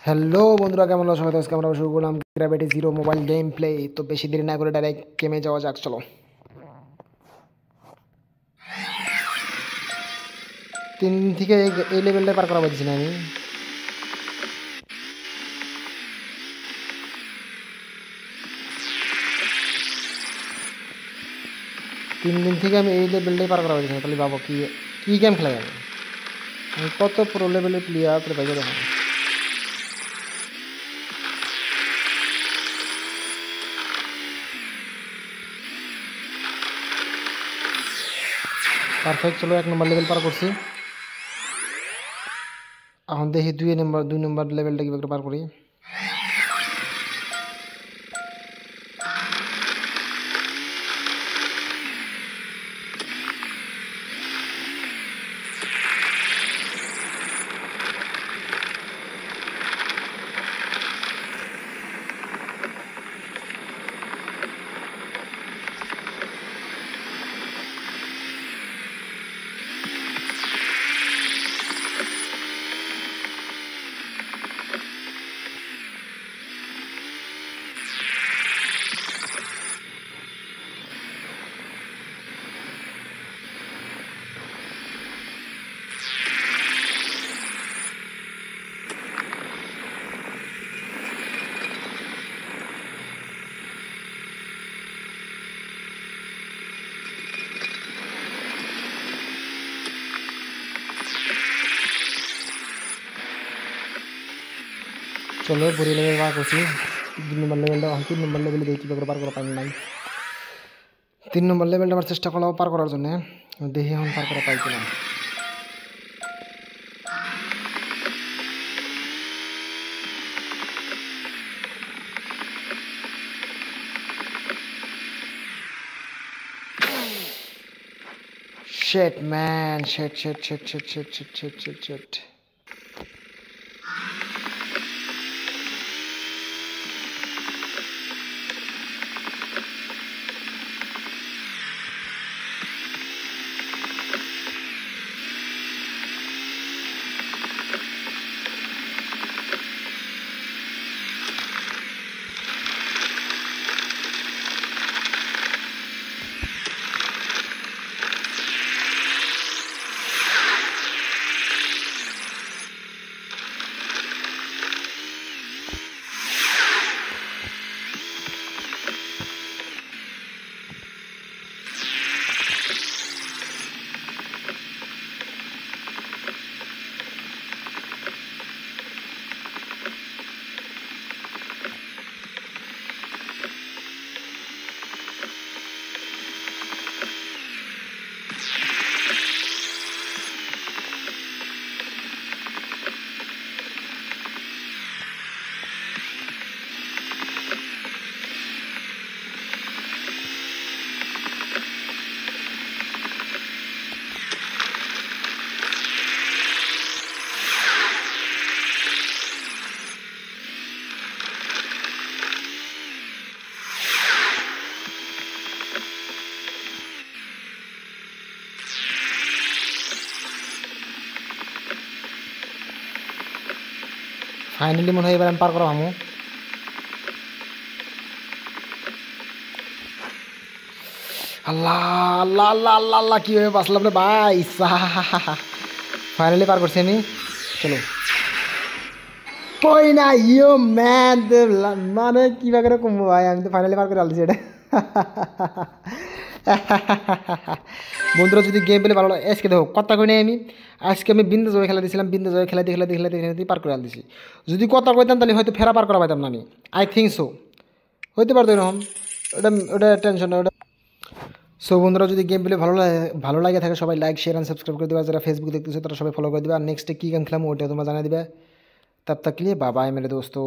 Hello বন্ধুরা, কেমন আছো? আজকে আমরা শুরু করলাম gravity zero mobile game play. তো বেশি দেরি না করে ডাইরেক্ট গেমে যাওয়া যাক, চলো। 3 দিন থেকে এই লেভেলটা পার করা পারছি না আমি। 3 দিন থেকে আমি এই লেভেলটাই পার করা পারছি না। তাহলে ভাবো কি কি গেম খেলাই আমি কত প্রো লেভেলের প্লেয়ার তোর ভাই দেখো। পারফেক্ট, চলো 1 নম্বর লেভেল পার করছি। এখন দেখি 2 নম্বর লেভেলটা কীভাবে পার করি। চলো বুড়ি লেভেল পার করছি। 2 নম্বর লেভেলটা 3 নম্বর লেভেলে দেখি কীভাবে পার করা পাই নাই। 3 নম্বর লেভেলটা আমার চেষ্টা করলাম পার করার জন্য, দেখি এখন পার করা পাই কিনা। Shit, man. Shit. ফাইনালি মনে হয় এবার আমি পার করা ভামু। আল্লাহ আল্লাহ আল্লাহ আল্লাহ আল্লাহ কীভাবে বাঁচলাম রে ভাই! ফাইনালি পার করছি আমি। চলো কই না ইয়ো ম্যান, মানে কীভাবে কমবো ভাই, আমি তো ফাইনালি পার করে আলছি এটা। বন্ধুরা যদি গেম পেলে ভালো লাগে, আজকে দেখো কথা কই নাই আমি। আজকে আমি বিন্দু জয় খেলা দিয়েছিলাম, বিন্দু জয় খেলাতে পার করে দিয়েছি। যদি কথা কইতাম তাহলে হয়তো ফেরা পার করা পাইতাম না আমি। আই থিঙ্ক সো হইতে পারতো এরকম। ওটা ওটা টেনশন না ওটা। সো বন্ধুরা যদি গেম পেলে ভালো লাগে থাকে, সবাই লাইক শেয়ার অ্যান্ড সাবস্ক্রাইব করে দেবে। যারা ফেসবুক দেখতেছো তারা সবাই ফলো করে দেবে। আর নেক্সটে কী গেম খেলাম ওইটা তোমরা জানিয়ে দেবে। তব তক के लिए बाय बाय मेरे दोस्तों।